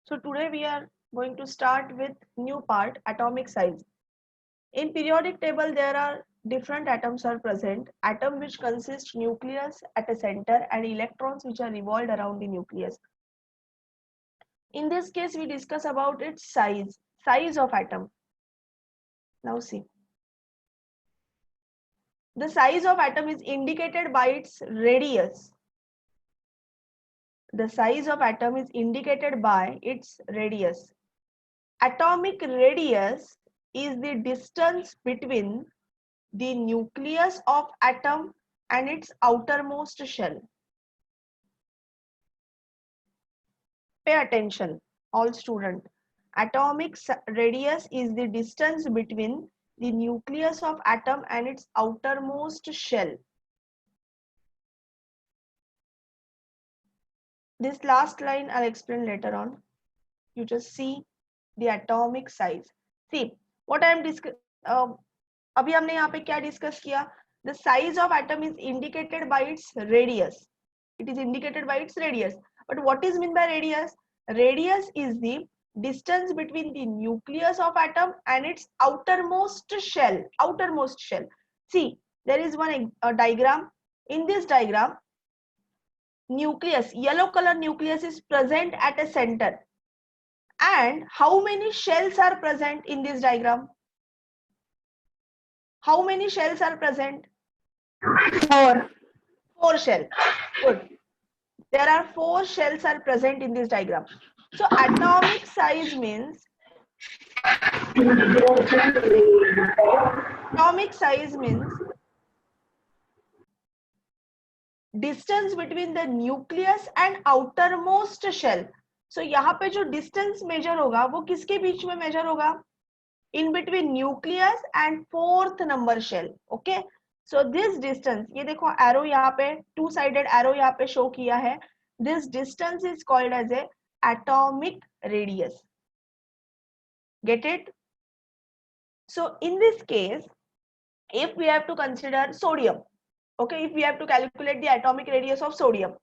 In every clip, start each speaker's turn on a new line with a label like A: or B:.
A: So today we are going to start with new part, atomic size. In periodic table there are different atoms are present. Atom which consists nucleus at a center and electrons which are revolved around the nucleus. In this case we discuss about its size of atom. Now see. The size of atom is indicated by its radius. The size of atom is indicated by its radius. Atomic radius is the distance between the nucleus of atom and its outermost shell. Pay attention, all students. Atomic radius is the distance between the nucleus of atom and its outermost shell. This last line I'll explain later on. You just see the atomic size. See what I am अभी हमने यहाँ पे क्या discuss किया? The size of atom is indicated by its radius. It is indicated by its radius. But what is meant by radius? Radius is the distance between the nucleus of atom and its outermost shell. Outermost shell. See, there is one diagram. In this diagram, nucleus, yellow color nucleus is present at a center. And how many shells are present in this diagram? How many shells are present?
B: 4.
A: 4 shells. Good. There are 4 shells are present in this diagram. So atomic size means distance between the nucleus and outermost shell. So यहाँ पे जो distance measure होगा वो किसके बीच में measure होगा? In between nucleus and 4th number shell. Okay. So this distance, ये देखो arrow यहाँ पे two-sided arrow यहाँ पे show किया है. This distance is called as a atomic radius. Get it? So in this case, if we have to consider sodium, okay, if we have to calculate the atomic radius of sodium,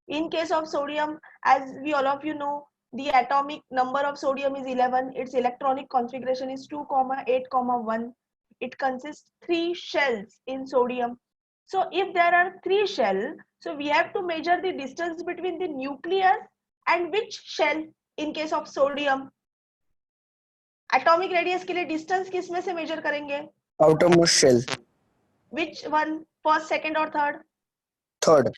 A: in case of sodium, as we all of you know, the atomic number of sodium is 11. Its electronic configuration is 2, 8, 1. It consists 3 shells in sodium. So if there are 3 shells, so we have to measure the distance between the nucleus and which shell in case of sodium. Atomic radius के लिए distance किस में से measure करेंगे?
B: Outermost shell.
A: Which one? First, second or third?
B: Third.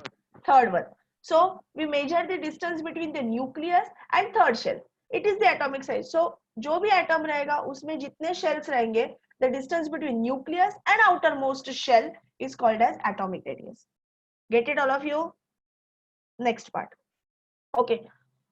A: Third one. So we measure the distance between the nucleus and third shell. It is the atomic size. So जो भी atom रहेगा उसमें जितने shells रहेंगे, the distance between nucleus and outermost shell is called as atomic radius. Get it, all of you? Next part. Okay.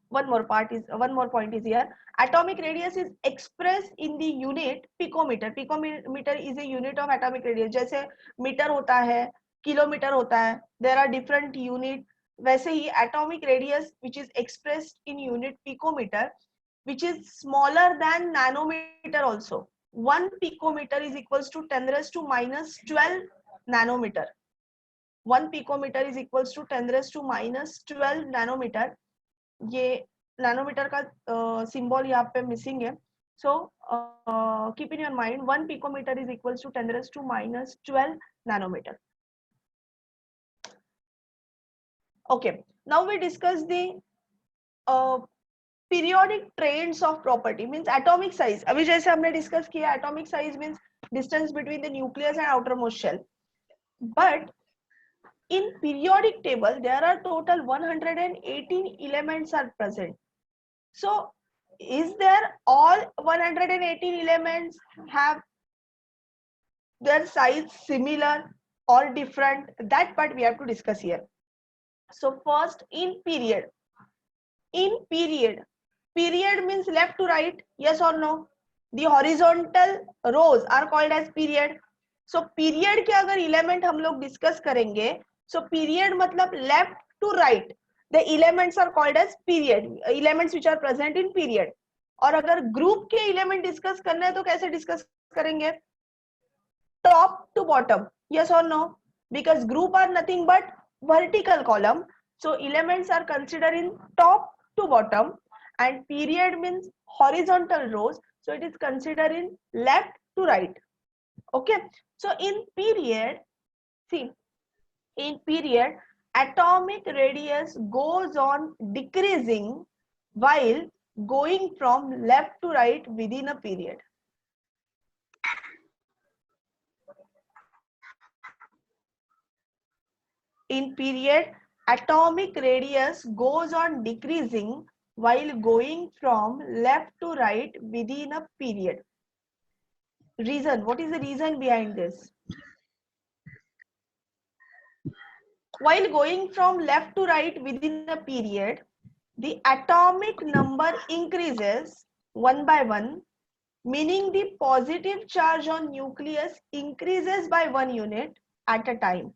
A: One more point is here. Atomic radius is expressed in the unit picometer. Picometer is a unit of atomic radius. जैसे metre होता है, kilometre होता है. There are different unit. वैसे ही atomic radius which is expressed in unit picometer, which is smaller than nanometer also. 1 picometer is equals to 10 raised to minus 12 nanometer. 1 picometer is equals to 10 raised to minus 12 nanometer. ये nanometer का symbol यहाँ पे missing है. So keep in your mind, 1 picometer is equals to 10 raised to minus 12 nanometer. Okay, now we discuss the periodic traits of property, means atomic size. अभी जैसे हमने discuss किया, atomic size means distance between the nucleus and outermost shell. But in periodic table, there are total 118 elements are present. So is there all 118 elements have their size similar or different? That part we have to discuss here. So first, in period. In period means left to right, yes or no? The horizontal rows are called as period. So period के अगर element हम लोग discuss करेंगे, so period मतलब left to right. The elements are called as period. Elements which are present in period. और अगर group के element discuss करना है तो कैसे discuss करेंगे? Top to bottom, yes or no? Because group are nothing but vertical column. So elements are considered in top to bottom. and period means horizontal rows, so it is considered in left to right. Okay, so in period, see, in period, atomic radius goes on decreasing while going from left to right within a period. In period, atomic radius goes on decreasing while going from left to right within a period. Reason, what is the reason behind this? While going from left to right within a period, the atomic number increases one by one, meaning the positive charge on nucleus increases by 1 unit at a time.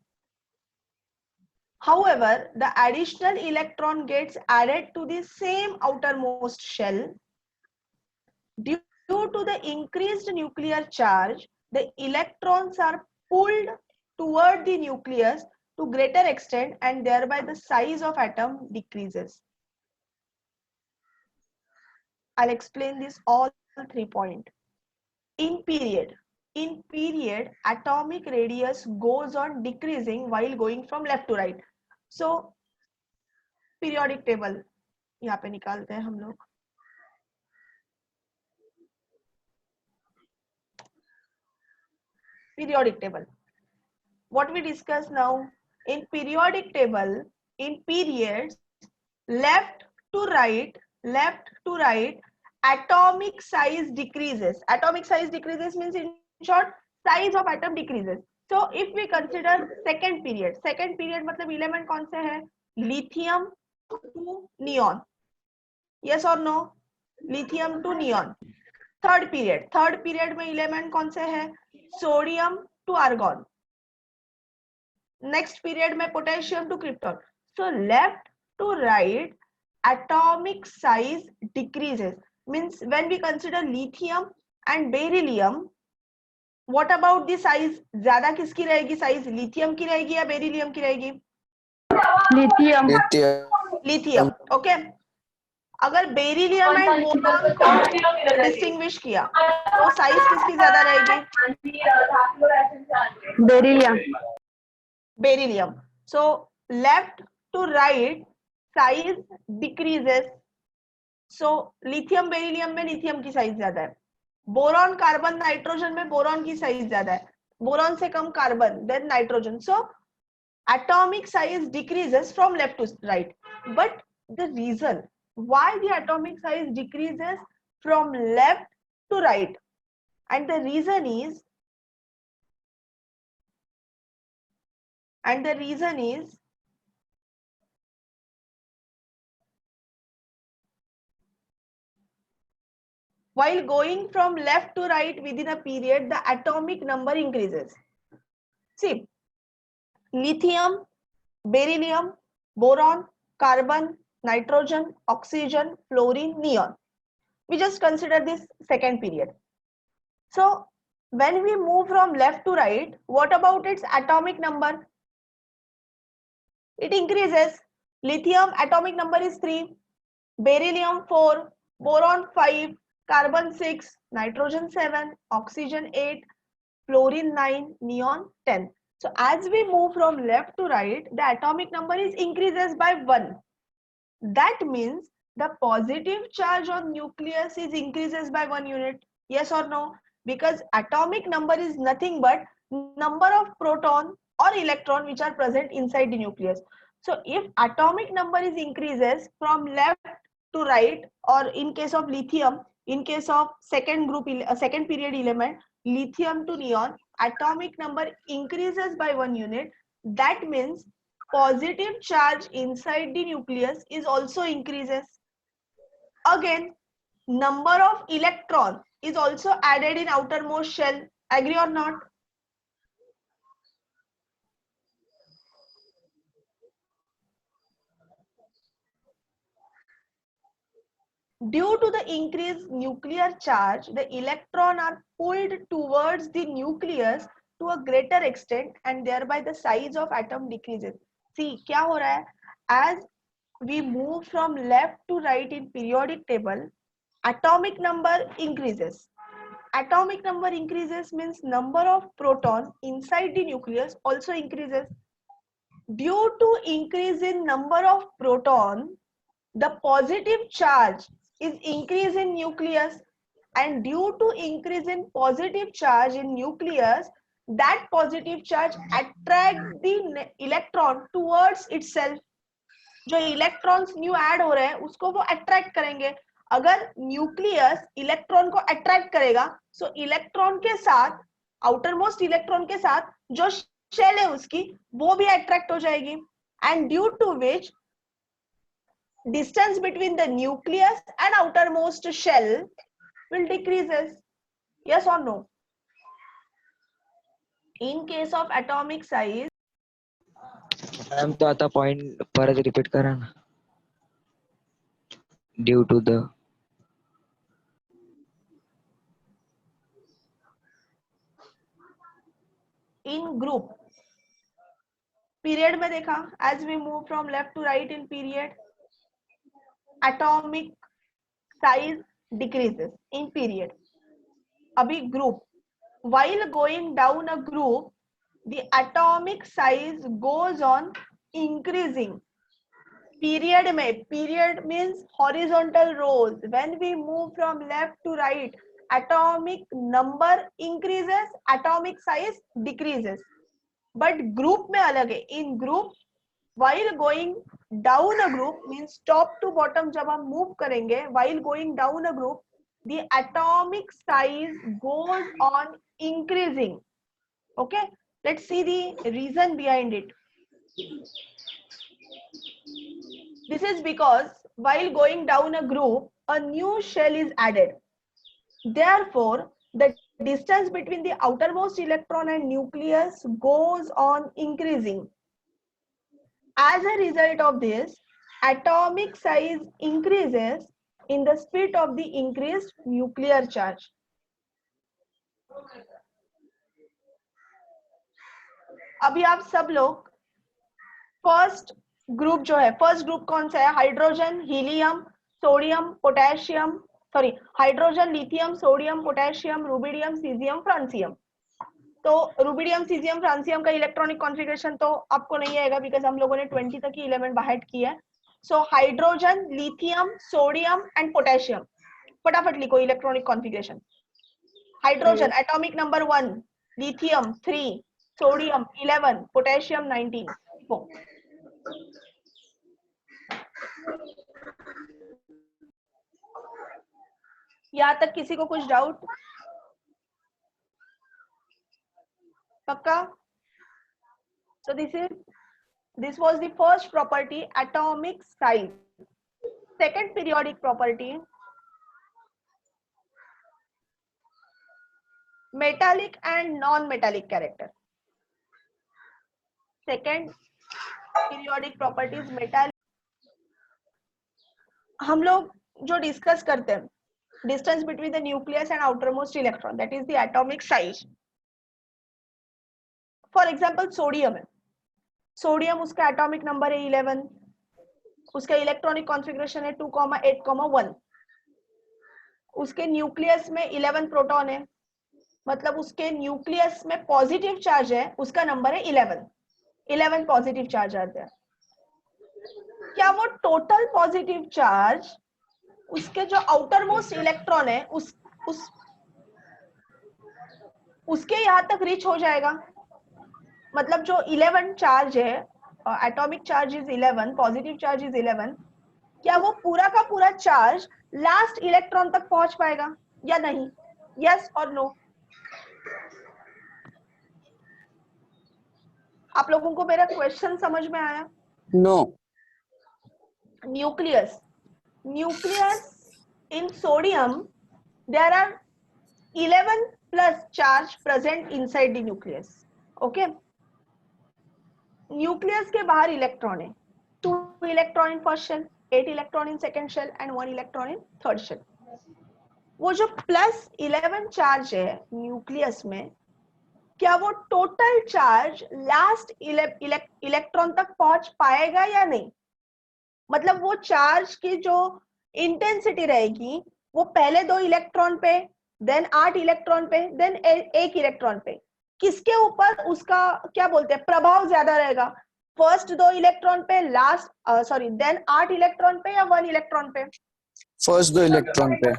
A: However, the additional electron gets added to the same outermost shell. Due to the increased nuclear charge, the electrons are pulled toward the nucleus to greater extent, and thereby the size of atom decreases. I'll explain this all 3 points. In period, atomic radius goes on decreasing while going from left to right. So periodic table यहाँ पे निकालते हैं हम लोग. Periodic table. What we discuss now in periodic table, in periods, left to right, atomic size decreases. Atomic size decreases means, in short, size of atom decreases. So if we consider second period मतलब element कौन से है? Lithium to neon. Yes or no? Lithium to neon. Third period में element कौन से है? Sodium to argon. Next period में potassium to krypton. So left to right atomic size decreases, means when we consider lithium and beryllium, what about the size? ज्यादा किसकी रहेगी size? Lithium की रहेगी या बेरिलियम की रहेगी? लिथियम. ओके, अगर बेरिलियम एंड बोरॉन को डिस्टिंग्विश किया तो साइज किसकी ज्यादा रहेगी? Beryllium. So left to right size decreases. So lithium beryllium में लिथियम की साइज ज्यादा है. बोरॉन कार्बन नाइट्रोजन में बोरॉन की साइज ज्यादा है. बोरॉन से कम carbon, then nitrogen. So atomic size decreases from left to right. But the reason why the atomic size decreases from left to right, and the reason is while going from left to right within a period, the atomic number increases. See, lithium, beryllium, boron, carbon, nitrogen, oxygen, fluorine, neon. We just consider this second period. So when we move from left to right, what about its atomic number? It increases. Lithium atomic number is 3, beryllium 4, boron 5, carbon 6, nitrogen 7, oxygen 8, fluorine 9, neon 10. So as we move from left to right, the atomic number is increases by 1. That means the positive charge on nucleus is increases by 1 unit. Yes or no? Because atomic number is nothing but number of proton or electron which are present inside the nucleus. So if atomic number is increases from left to right, or in case of lithium, in case of second period element, lithium to neon, atomic number increases by 1 unit. That means positive charge inside the nucleus is also increases. Again, number of electron is also added in outermost shell. Agree or not? Due to the increased nuclear charge, the electron are pulled towards the nucleus to a greater extent, and thereby the size of atom decreases. See, क्या हो रहा है? As we move from left to right in periodic table, atomic number increases. Atomic number increases means number of proton inside the nucleus also increases. Due to increase in number of proton, the positive charge is increase in nucleus, and due to increase in positive charge in nucleus, that positive charge attract the electron towards itself. जो electrons new add हो रहे हैं उसको वो attract करेंगे. अगर nucleus electron को attract करेगा, सो इलेक्ट्रॉन के साथ, आउटर मोस्ट इलेक्ट्रॉन के साथ जो शेल है उसकी, वो भी अट्रैक्ट हो जाएगी. And due to which distance between the nucleus and outermost shell will decreases. Yes or no? In case of atomic size,
C: ma'am तो आता पॉइंट परत रिपीट करा ना. Due to the
A: in group period में देखा, as we move from left to right in period, atomic size decreases in period. अभी group, while going down a group, the atomic size goes on increasing. Period में, period means horizontal rows. When we move from left to right, atomic number increases, atomic size decreases. But group में अलग है. In group, while going down a group means top to bottom जब हम move करेंगे, while going down a group, the atomic size goes on increasing. Okay, let's see the reason behind it. This is because while going down a group, a new shell is added. Therefore, the distance between the outermost electron and nucleus goes on increasing. As a result of this, atomic size increases in the speed of the increased nuclear charge. अभी आप सब लोग first group जो है, first group कौन सा है? Hydrogen, helium, sodium, potassium, sorry hydrogen, lithium, sodium, potassium, rubidium, caesium, francium. तो रुबिडियम, सीजियम, फ्रांसियम का इलेक्ट्रॉनिक कॉन्फ़िगरेशन तो आपको नहीं आएगा बिकॉज हम लोगों ने 20 तक ही एलिमेंट बाहर किया है. So hydrogen, lithium, sodium and potassium, फटाफट लिखो electronic configuration. Hydrogen atomic number 1, lithium 3, sodium 11, potassium 19. यहाँ तक किसी को कुछ डाउट? पक्का? So this was the first property, atomic size. Second periodic property, metallic and non-metallic character. Second periodic property is metallic. हम लोग जो डिस्कस करते हैं, distance between the nucleus and outermost electron, that is the atomic size. For example, sodium है. Sodium उसका atomic number है 11, उसका electronic configuration है 2,8,1. उसके न्यूक्लियस में 11 प्रोटॉन है, मतलब उसके न्यूक्लियस में पॉजिटिव चार्ज है, उसका नंबर है 11 पॉजिटिव चार्ज आते हैं. क्या वो टोटल पॉजिटिव चार्ज उसके जो आउटर मोस्ट इलेक्ट्रॉन है उसके यहां तक रीच हो जाएगा? मतलब जो 11 चार्ज है, atomic charge is 11, positive charge is 11, क्या वो पूरा का पूरा चार्ज लास्ट इलेक्ट्रॉन तक पहुंच पाएगा या नहीं? यस और नो? आप लोगों को मेरा क्वेश्चन समझ में आया?
B: No.
A: Nucleus in sodium, there are 11 plus charge present inside the nucleus. Okay, nucleus के बाहर इलेक्ट्रॉन है, 2 electron in first shell, 8 electron in second shell and 1 electron in third shell. वो जो प्लस 11 चार्ज है nucleus में, क्या वो total charge last electron तक पहुंच पाएगा या नहीं? मतलब वो चार्ज की जो इंटेंसिटी रहेगी वो पहले 2 इलेक्ट्रॉन पे, देन 8 इलेक्ट्रॉन पे, देन 1 इलेक्ट्रॉन पे, किसके ऊपर उसका क्या बोलते हैं प्रभाव ज्यादा रहेगा? फर्स्ट 2 इलेक्ट्रॉन पे, लास्ट सॉरी देन 8 इलेक्ट्रॉन पे या 1 इलेक्ट्रॉन पे?
B: फर्स्ट 2 इलेक्ट्रॉन पे।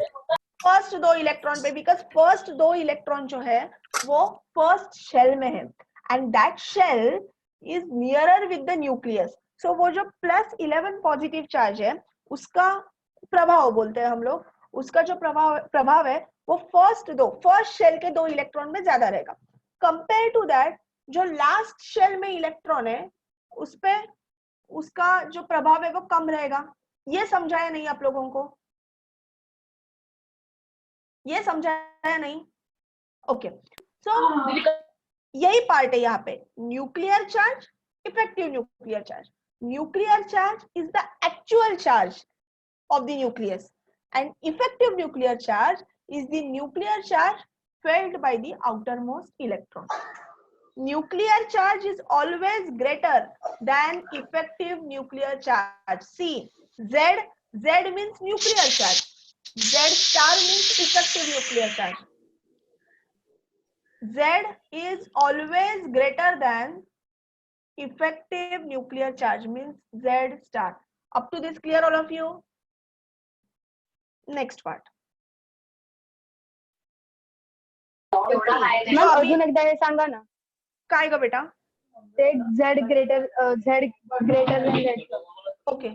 A: फर्स्ट 2 इलेक्ट्रॉन पे, बिकॉज फर्स्ट 2 इलेक्ट्रॉन जो है वो फर्स्ट शेल में है and that shell is nearer with the nucleus. So वो जो +11 पॉजिटिव चार्ज है उसका प्रभाव बोलते हैं हम लोग, उसका जो प्रभाव है वो फर्स्ट शेल के 2 इलेक्ट्रॉन में ज्यादा रहेगा कंपेयर टू दैट जो लास्ट शेल में इलेक्ट्रॉन है उस पे उसका जो प्रभाव है वो कम रहेगा। ये समझाया नहीं आप लोगों को? ये समझाया नहीं? ओके, सो यही पार्ट है यहाँ पे, nuclear charge, effective nuclear charge. Nuclear charge is the actual charge of the nucleus and effective nuclear charge is the nuclear charge felt by the outermost electron. Nuclear charge is always greater than effective nuclear charge. See, Z means nuclear charge, Z star means effective nuclear charge. Z is always greater than effective nuclear charge means Z star. Up to this clear all of you? Next part
D: अजून एकदा हे सांगा ना.
A: काय ग बेटा?
D: Z greater than Z.
A: Okay.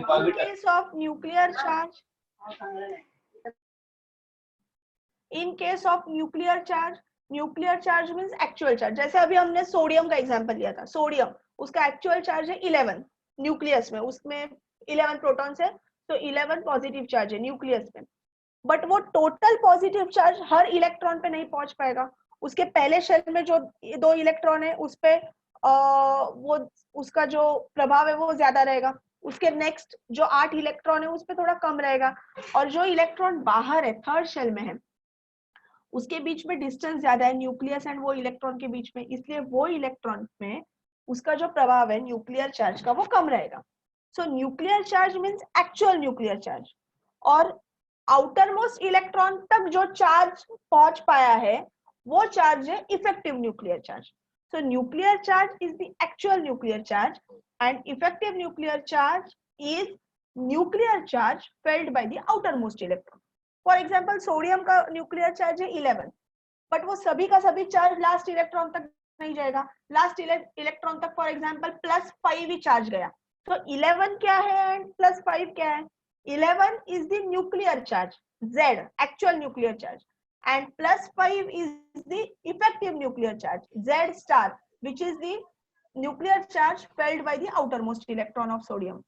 A: In case of nuclear charge, nuclear charge means actual charge. जैसे अभी हमने sodium का एग्जांपल लिया था, सोडियम उसका एक्चुअल चार्ज है 11 न्यूक्लियस में, उसमें 11 प्रोटॉन्स है तो 11 पॉजिटिव चार्ज है न्यूक्लियस में, बट वो टोटल पॉजिटिव चार्ज हर इलेक्ट्रॉन पे नहीं पहुंच पाएगा। उसके पहले शेल में जो 2 इलेक्ट्रॉन है उस पे वो उसका जो प्रभाव है वो ज्यादा रहेगा, उसके नेक्स्ट जो 8 इलेक्ट्रॉन है उस पे थोड़ा कम रहेगा, और जो इलेक्ट्रॉन बाहर है थर्ड शेल में है उसके बीच में डिस्टेंस ज्यादा है न्यूक्लियस एंड वो इलेक्ट्रॉन के बीच में, इसलिए वो इलेक्ट्रॉन में उसका जो प्रभाव है न्यूक्लियर चार्ज का वो कम रहेगा। So nuclear charge means actual nuclear charge, और outermost electron तक जो चार्ज पहुंच पाया है वो चार्ज है effective nuclear charge. So nuclear charge is the actual nuclear charge and effective nuclear charge is nuclear charge felt by the outermost electron. For example, sodium का nuclear charge है 11, but वो सभी का सभी चार्ज लास्ट इलेक्ट्रॉन तक नहीं जाएगा, last electron तक फॉर एग्जाम्पल +5 ही चार्ज गया, तो 11 क्या है एंड +5 क्या है? 11 is the nuclear charge, Z actual nuclear charge, and +5 is the effective nuclear charge, Z star, which is the nuclear charge felt by the outermost electron of sodium.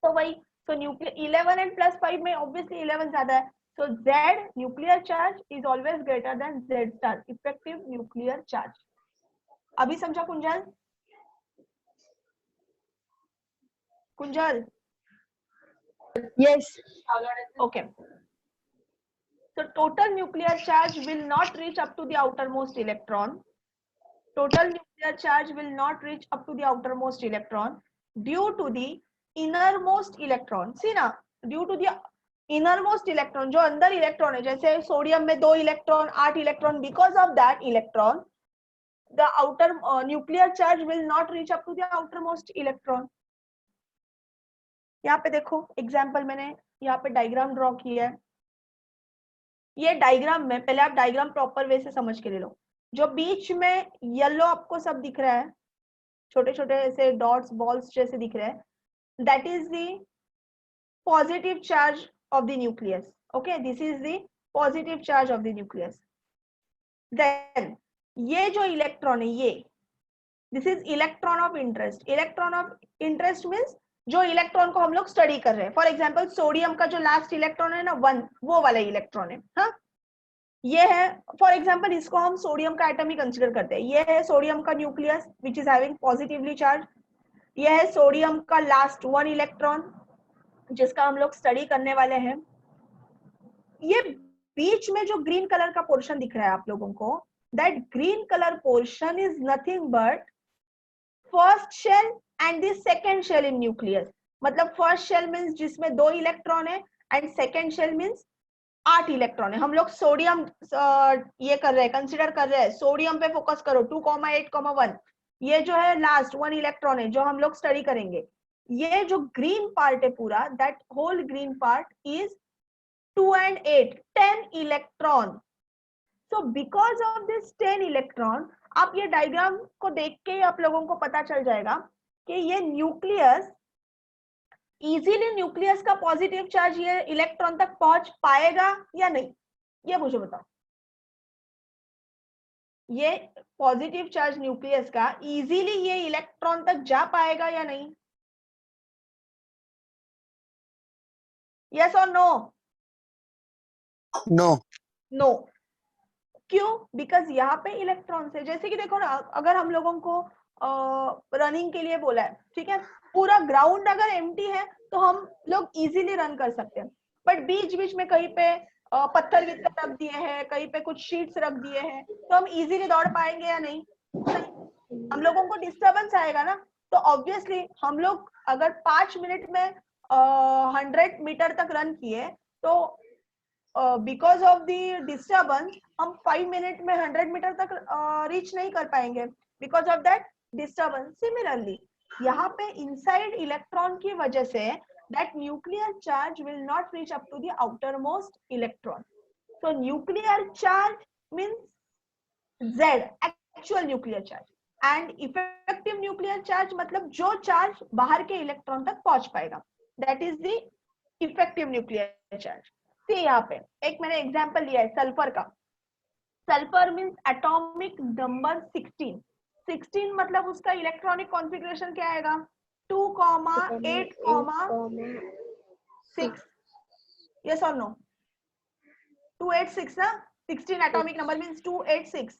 A: तो वही, so nuclear 11 and +5 में obviously 11 ज्यादा है, so Z nuclear charge is always greater than Z star effective nuclear charge. अभी समझा Kunjal? Kunjal?
D: Yes.
A: Okay. So total nuclear charge will not reach up to the outermost electron. Total nuclear charge will not reach up to the outermost electron due to the innermost electron. See ना, due to the innermost electron, जो अंदर electron है, जैसे sodium में 2 electron 8 electron, because of that electron the outer nuclear charge will not reach up to the outermost electron. यहाँ पे देखो example मैंने यहाँ पे डायग्राम ड्रॉ किया है, ये डायग्राम में पहले आप डायग्राम प्रॉपर वे से समझ के ले लो। जो बीच में येलो आपको सब दिख रहा है, छोटे छोटे ऐसे डॉट्स बॉल्स जैसे दिख रहे हैं, that is the positive charge of the nucleus. Okay, this is the positive charge of the nucleus. Then ये जो इलेक्ट्रॉन है ये, this is electron of interest. Electron of interest means जो इलेक्ट्रॉन को हम लोग स्टडी कर रहे हैं। फॉर एग्जांपल सोडियम का जो लास्ट इलेक्ट्रॉन है ना 1, वो वाला इलेक्ट्रॉन है, हाँ ये है। फॉर एग्जांपल इसको हम सोडियम का एटम ही कंसीडर करते हैं। ये है सोडियम का nucleus which is having positively charge, ये है सोडियम का लास्ट 1 इलेक्ट्रॉन जिसका हम लोग स्टडी करने वाले हैं। ये बीच में जो ग्रीन कलर का पोर्शन दिख रहा है आप लोगों को, that green colour portion is nothing but first shell and the second shell in nucleus. मतलब फर्स्ट शेल मींस जिसमें 2 इलेक्ट्रॉन है and second shell means 8 electron है. हम लोग सोडियम ये कर रहे हैं, कंसिडर कर रहे हैं. सोडियम पे फोकस करो. 2,8,1 ये जो है लास्ट 1 इलेक्ट्रॉन है जो हम लोग स्टडी करेंगे. ये जो ग्रीन पार्ट है पूरा, that whole green part is 2 and 8 10 electron. So because of this 10 electron, आप ये डायग्राम को देख के आप लोगों को पता चल जाएगा कि ये न्यूक्लियस, इजीली न्यूक्लियस का पॉजिटिव चार्ज ये इलेक्ट्रॉन तक पहुंच पाएगा या नहीं, ये मुझे बताओ. ये पॉजिटिव चार्ज न्यूक्लियस का इजीली ये इलेक्ट्रॉन तक जा पाएगा या नहीं? यस और नो?
B: नो.
A: नो. क्यों? बिकॉज यहाँ पे इलेक्ट्रॉन से, जैसे कि देखो ना, अगर हम लोगों को रनिंग के लिए बोला है, ठीक है, पूरा ग्राउंड अगर एम्प्टी है तो हम लोग इजीली रन कर सकते हैं. बट बीच बीच में कहीं पे पत्थर वित्थर रख दिए हैं, कहीं पे कुछ शीट्स रख दिए हैं, तो हम इजीली दौड़ पाएंगे या नहीं? हम लोगों को डिस्टर्बेंस आएगा ना. तो ऑब्वियसली हम लोग अगर 5 मिनट में 100 मीटर तक रन किए तो बिकॉज ऑफ द डिस्टर्बेंस हम 5 मिनट में 100 मीटर तक रीच नहीं कर पाएंगे because of that disturbance. Similarly यहाँ पे इनसाइड इलेक्ट्रॉन की वजह से that nuclear charge will not reach up to the outermost electron. So nuclear charge means Z, actual nuclear charge, and effective nuclear charge मतलब जो चार्ज बाहर के electron तक पहुंच पाएगा, that is the effective nuclear charge. See यहाँ पे एक मैंने एग्जांपल लिया है सल्फर का. Sulphur means atomic number 16. 16 मतलब उसका इलेक्ट्रॉनिक कॉन्फ़िगरेशन क्या आएगा? 2,8,6. Yes or no? 286 ना? 16 atomic number means 286.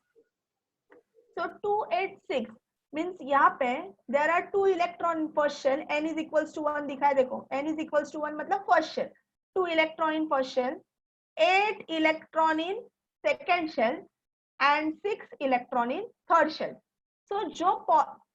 A: So 286 means यहाँ पे there are 2 electron in first shell. N is equals to 1 दिखाए देखो. N is equals to 1 मतलब first shell. 2 electron in first shell, 8 electron in second shell, and 6 electron in third shell. So जो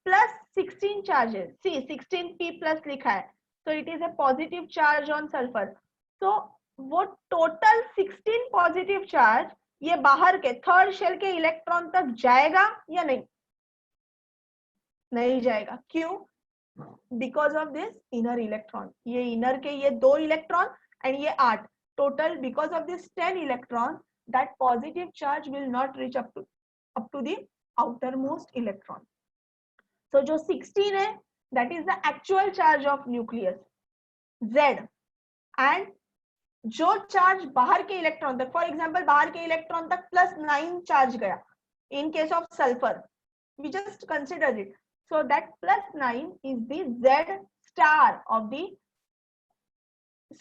A: plus 16 charges, see 16p plus लिखा है, so it is a positive charge on sulfur. So वो total 16 positive charge ये बाहर के third shell के electron तक जाएगा या नहीं? नहीं जाएगा. क्यों? Because of this inner electron. ये इनर के ये 2 इलेक्ट्रॉन एंड ये 8 total. Because of this 10 electron, that positive charge will not reach up to the outermost electron. So जो 16 है, that is the actual charge of nucleus Z, and जो charge बाहर के electron तक, for example बाहर के electron तक +9 charge गया in case of sulfur, we just consider it. So that +9 is the Z star of the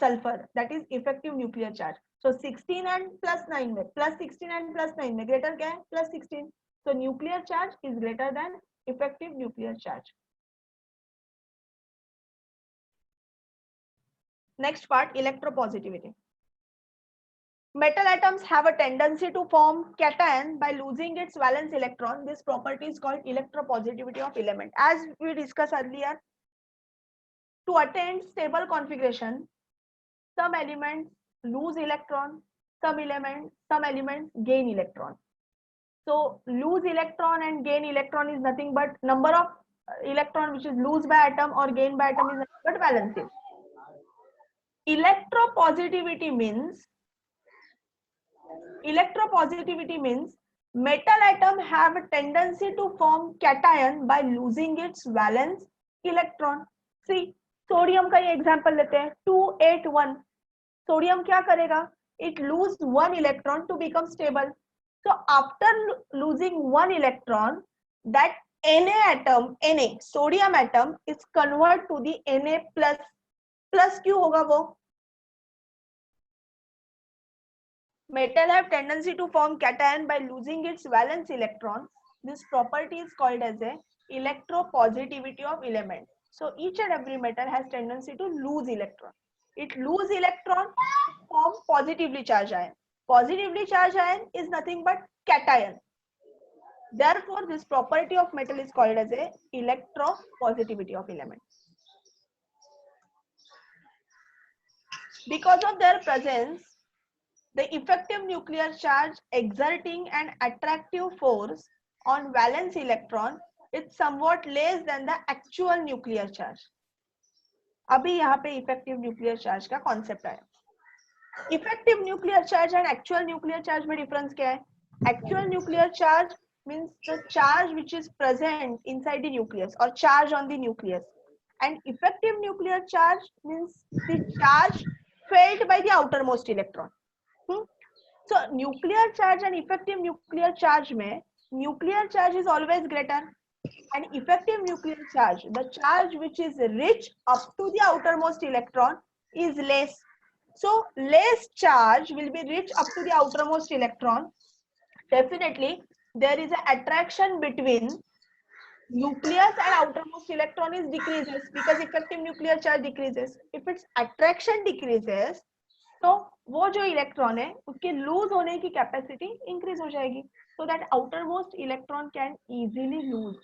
A: sulfur, that is effective nuclear charge. So 16 and +9 में, +16 and +9 में greater क्या है? +16. So nuclear charge is greater than effective nuclear charge. Next part, electropositivity. Metal atoms have a tendency to form cation by losing its valence electron. This property is called electropositivity of element. As we discussed earlier, to attain stable configuration, some elements lose electron, some elements gain electron. So lose electron and gain electron is nothing but number of electron which is lost by atom or gained by atom is nothing but valency. Electropositivity means metal atom have a tendency to form cation by losing its valence electron. See sodium का ये example लेते हैं. 281 sodium क्या करेगा? It lose 1 electron to become stable. So after losing 1 electron, that Na atom, Na sodium atom is converted to the Na plus. Plus क्यों होगा वो? Metal have tendency to form cation by losing its valence electron. This property is called as a electropositivity of element. So each and every metal has tendency to lose electron. It lose electron to form positively charged ion. Positively charged ion is nothing but cation. Therefore, this property of metal is called as a electropositivity of element. Because of their presence, the effective nuclear charge exerting an attractive force on valence electron is somewhat less than the actual nuclear charge. अभी यहाँ पे effective nuclear charge का concept आया. Effective nuclear charge and actual nuclear charge में difference क्या है? Actual nuclear charge means the charge which is present inside the nucleus or charge on the nucleus, and effective nuclear charge means the charge felt by the outermost electron. So nuclear charge and effective nuclear charge में nuclear charge is always greater, and effective nuclear charge, the charge which is reach up to the outermost electron, is less. So less charge will be reach up to the outermost electron. Definitely there is an attraction between nucleus and outermost electron is decreases because effective nuclear charge decreases. If its attraction decreases, तो वो जो electron है उसके loose होने की capacity increase हो जाएगी, so that outermost electron can easily lose.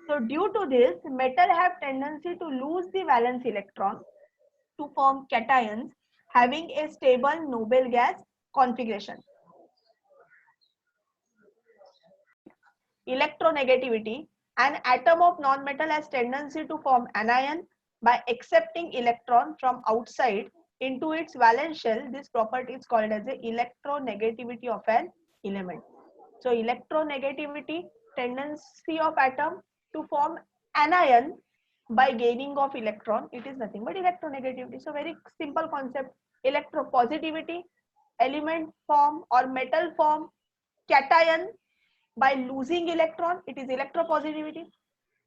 A: So due to this, metal have tendency to lose the valence electron to form cations having a stable noble gas configuration. Electronegativity: an atom of non-metal has tendency to form anion by accepting electron from outside into its valence shell. This property is called as the electronegativity of an element. So electronegativity, tendency of atom to form anion by gaining of electron, it is nothing but electronegativity. So very simple concept. Electropositivity, element form or metal form cation by losing electron, it is electropositivity.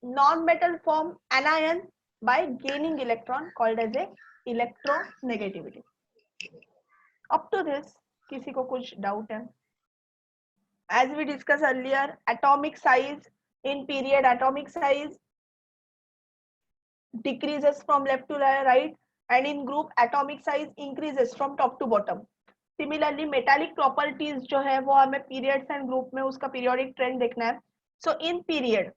A: Non-metal form anion by gaining electron, called as a electronegativity. Up to this किसी को कुछ doubt है? As we discussed earlier, atomic size in period, atomic size decreases from left to right, and in group atomic size increases from top to bottom. Similarly, metallic properties जो है वो हमें periods and group में उसका periodic trend देखना है. So in period,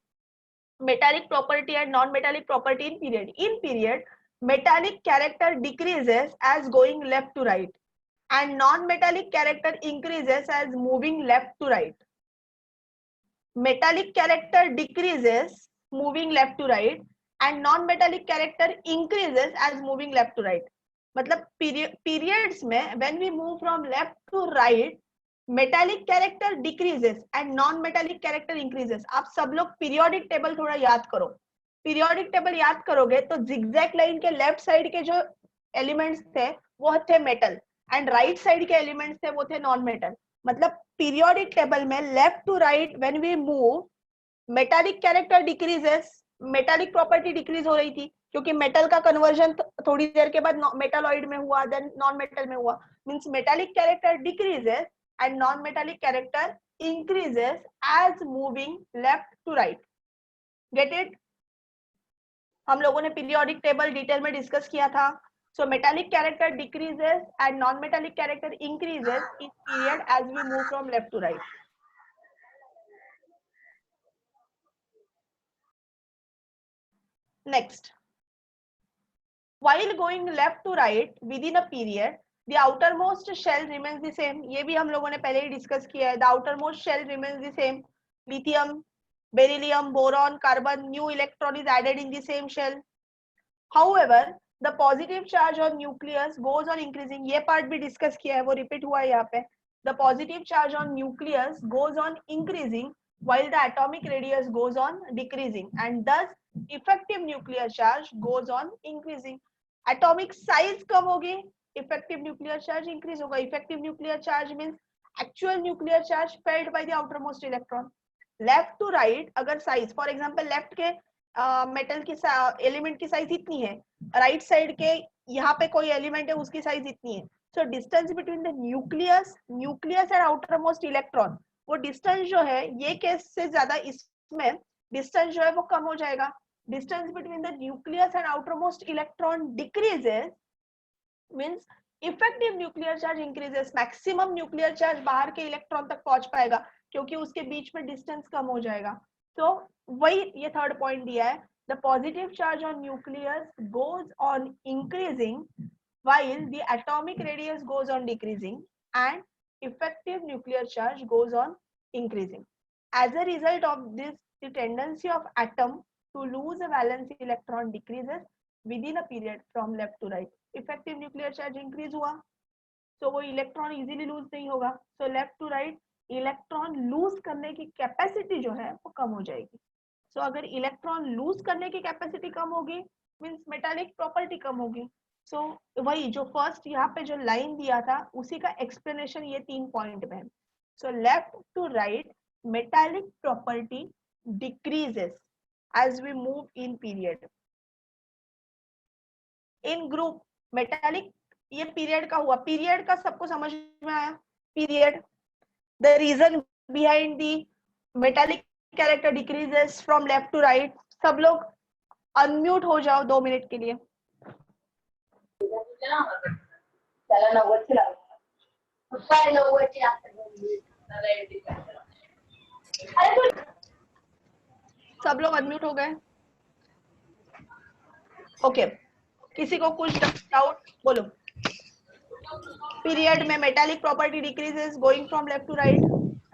A: metallic property and non-metallic property in period. In period, metallic character decreases as going left to right, and non-metallic character increases as moving left to right. Metallic character decreases moving left to right, and non-metallic character increases as moving left to right. मतलब periods में when we move from left to right, metallic character decreases and non-metallic character increases. आप सब लोग periodic table थोड़ा याद करो. Periodic table याद करोगे तो zigzag line के left side के जो elements थे वो थे metal, and right side के elements थे वो थे non-metal. मतलब periodic table में left to right when we move, metallic character decreases, metallic property decrease हो रही थी क्योंकि मेटल का कन्वर्जन थोड़ी देर के बाद मेटालॉइड में हुआ, देन नॉन मेटल में हुआ. Means metallic character decreases and non metallic character increases as moving left to right. Get it? हम लोगों ने पीरियोडिक टेबल डिटेल में डिस्कस किया था. So metallic character decreases and non metallic character increases in period as we move from left to right. Next, while going left to right within a period, the outermost shell remains the same. ये भी हम लोगों ने पहले ही discuss किया है. The outermost shell remains the same. Lithium, beryllium, boron, carbon, new electron is added in the same shell. However, the positive charge on nucleus goes on increasing. ये part भी डिस्कस किया है, वो रिपीट हुआ है यहाँ पे. The positive charge on nucleus goes on increasing while the atomic radius goes on decreasing, and thus effective nuclear charge goes on increasing. Atomic size कम होगी, effective nuclear charge increase होगा. Effective nuclear charge means actual nuclear charge felt by the outermost electron. Left to right अगर size, for example left के metal की element की size इतनी है, right side के यहाँ पे कोई एलिमेंट है उसकी साइज इतनी है. So distance between the nucleus and outermost electron, वो डिस्टेंस जो है ये केस से ज्यादा इसमें डिस्टेंस जो है वो कम हो जाएगा. Distance between the nucleus and outermost electron decreases, means effective nuclear charge increases. Maximum nuclear charge बाहर के इलेक्ट्रॉन तक पहुंच पाएगा. क्योंकि उसके बीच में डिस्टेंस कम हो जाएगा. तो वही ये थर्ड पॉइंट दिया है. The positive charge on nucleus goes on increasing while the atomic radius goes on decreasing and effective nuclear charge goes on increasing. As a result of this, the tendency of atom to lose a valence electron decreases within a period from left to right. Effective nuclear charge increase हुआ, तो वो electron easily lose नहीं होगा. So left to right electron lose करने की capacity जो है वो कम हो जाएगी. सो अगर इलेक्ट्रॉन लूज करने की कैपेसिटी कम होगी मींस मेटालिक प्रॉपर्टी कम होगी. सो वही जो फर्स्ट यहाँ पे जो लाइन दिया था उसी का एक्सप्लेनेशन ये 3 पॉइंट में है. So left to right metallic property decreases as we move in period. In group metallic, ये पीरियड का हुआ. पीरियड का सबको समझ में आया. Period, the reason behind the metallic character decreases from left to right. सब लोग अनम्यूट हो जाओ 2 मिनट के लिए. सब लोग अनम्यूट हो गए. ओके, किसी को कुछ डाउट बोलो. पीरियड में metallic property decreases going from left to right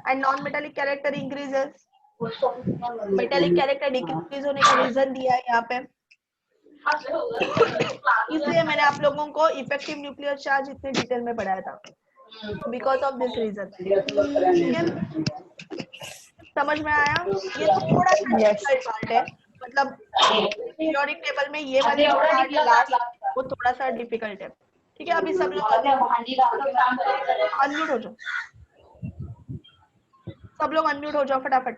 A: and non metallic character increases. Metallic character decrease होने का रीजन दिया है यहाँ पे, इसलिए मैंने आप लोगों को इफेक्टिव न्यूक्लियर चार्ज इतने डिटेल में पढ़ाया था. Because of this reason. समझ में आया? ये थोड़ा सा डिफिकल्ट पार्ट है, मतलब पीरियोडिक टेबल में ये वाली पार्ट लास्ट वो थोड़ा सा डिफिकल्ट है. ठीक है, अभी सब लोग अनम्यूट हो जाओ. सब लोग अनम्यूट हो जाओ फटाफट.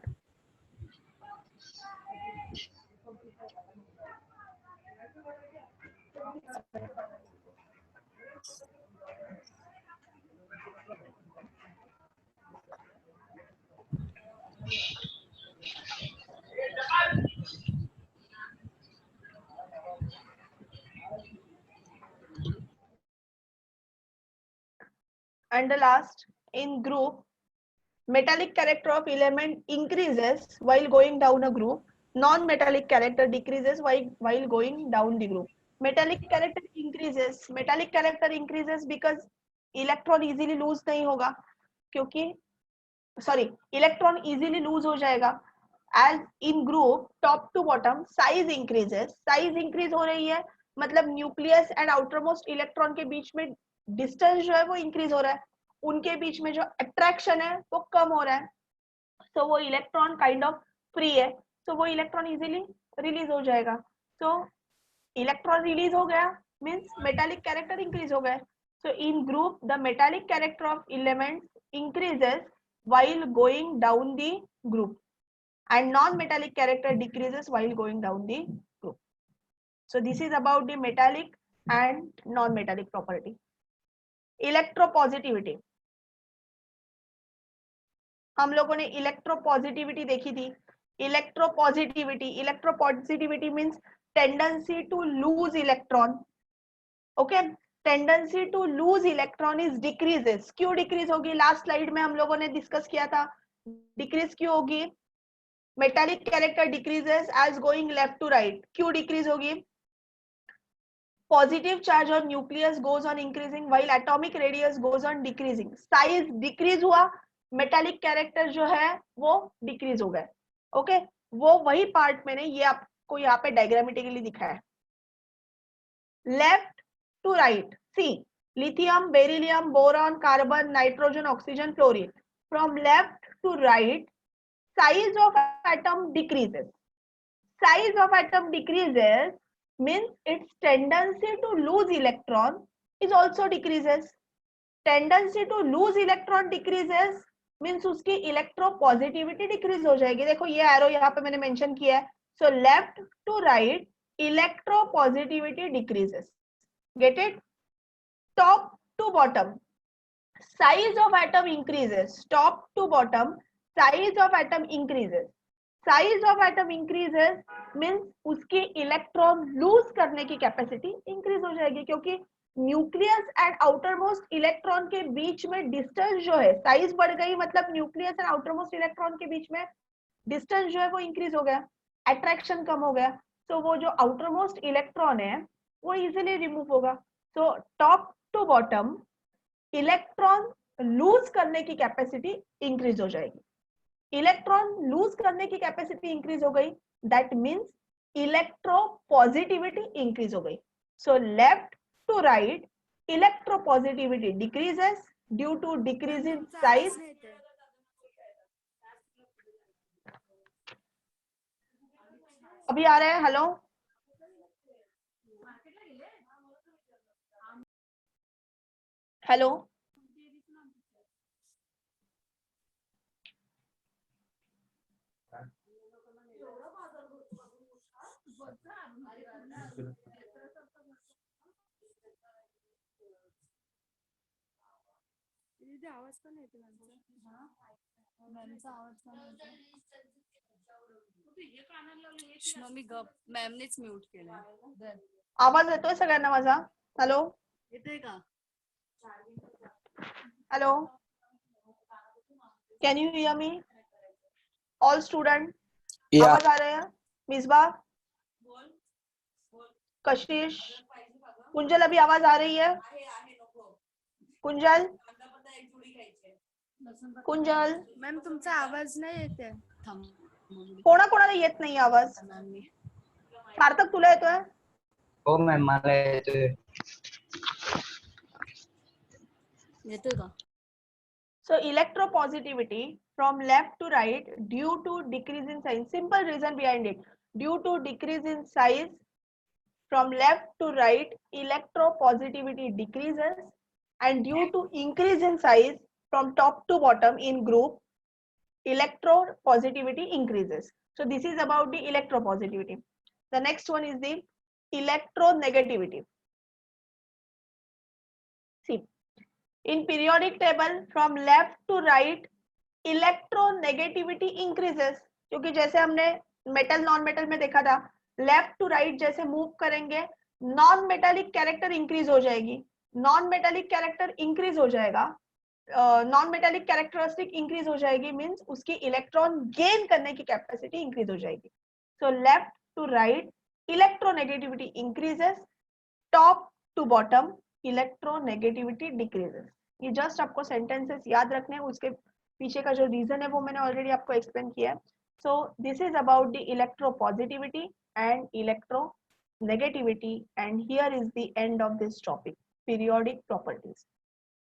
A: And the last, in group, metallic character of element increases while going down a group. Non-metallic character decreases while going down the group. Metallic character increases. Metallic character increases because electron easily lose नहीं होगा, क्योंकि electron easily lose हो जाएगा. As in group, top to bottom, size increases. Size increase हो रही है, मतलब nucleus and outermost electron के बीच में डिस्टेंस जो है वो इंक्रीज हो रहा है. उनके बीच में जो अट्रैक्शन है वो कम हो रहा है. तो वो इलेक्ट्रॉन काइंड ऑफ फ्री है, तो वो इलेक्ट्रॉन इजीली रिलीज हो जाएगा. तो इलेक्ट्रॉन रिलीज हो गया मींस मेटालिक कैरेक्टर इंक्रीज हो गया. So in group the metallic character of elements increases while going down the group and non-metallic character decreases while going down the group. So this is about the metallic and non-metallic property. Electropositivity, हम लोगों ने electropositivity देखी थी. Electropositivity means tendency to lose electron. Okay, tendency to lose electron is decreases. क्यों decrease होगी? Last slide में हम लोगों ने डिस्कस किया था. डिक्रीज क्यों होगी? Metallic character decreases as going left to right. क्यों डिक्रीज होगी? Positive charge on nucleus goes on increasing while atomic radius goes on decreasing. Size decrease हुआ, metallic character जो है वो decrease हो गए. ओके, वो वही पार्ट मैंने ये आपको यहाँ पे डायग्रामेटिकली दिखाया है. Left to right, see lithium, beryllium, boron, carbon, nitrogen, oxygen, fluorine. From left to right size of atom decreases. Size of atom decreases means its tendency to lose electron is also decreases. Tendency to lose electron decreases means उसकी electropositivity decrease हो जाएगी. देखो ये arrow यहाँ पे मैंने mention किया है. So left to right electropositivity decreases. Get it? Top to bottom size of atom increases. Top to bottom size of atom increases. Size of atom increases means उसकी इलेक्ट्रॉन लूज करने की capacity increase हो जाएगी, क्योंकि nucleus and outer most electron के बीच में distance जो है, साइज बढ़ गई मतलब nucleus and outer most electron के बीच में डिस्टेंस जो है वो इंक्रीज हो गया, अट्रैक्शन कम हो गया, तो वो जो आउटर मोस्ट इलेक्ट्रॉन है वो इजीली रिमूव होगा। तो top to bottom electron lose करने की कैपेसिटी इंक्रीज हो जाएगी। इलेक्ट्रॉन लूज करने की कैपेसिटी इंक्रीज हो गई, दैट मीन्स इलेक्ट्रोपॉजिटिविटी इंक्रीज हो गई। So left to right electropositivity decreases due to decrease in size. अभी आ रहा है? हेलो, हेलो,
E: आवाज पण येतो मॅमचा आवाज पण येतो। मी गप, मॅमनेच म्यूट केलं।
A: आवाज येतोय सगळ्यांना माझा? हॅलो,
E: येतोय का?
A: Hello, can you hear me? All student,
B: Yeah.
A: आवाज आ रहा है? मिसबा, कशिश, कुंजल, अभी आवाज आ रही है? कुंजल, कुंजल,
E: मॅम तुमचा आवाज नाही येते।
A: कोणाकोणाला येत नाही आवाज? सार्थक, तुला येतोय?
C: हो मॅम, मला येतोय.
E: येतोय का?
A: So electropositivity from left to right due to decrease in size. Simple reason behind it. Due to decrease in size from left to right, electropositivity decreases, and due to increase in size from top to bottom in group, electropositivity increases. So this is about the electropositivity. The next one is the electronegativity. See, in periodic table from left to right electronegativity increases, क्योंकि जैसे हमने metal non metal में देखा था, left to right जैसे move करेंगे non metallic character increase हो जाएगी, नॉन मेटालिक कैरेक्टर इंक्रीज हो जाएगा, नॉन मेटालिक कैरेक्टरिस्टिक इंक्रीज हो जाएगी, मींस उसकी इलेक्ट्रॉन गेन करने की कैपेसिटी इंक्रीज हो जाएगी। So left to right electronegativity increases, top to bottom electronegativity decreases. ये जस्ट आपको सेंटेंसेस याद रखने हैं, उसके पीछे का जो रीजन है वो मैंने ऑलरेडी आपको एक्सप्लेन किया है। So this is about the electropositivity and electronegativity, and here is the end of this topic, periodic properties.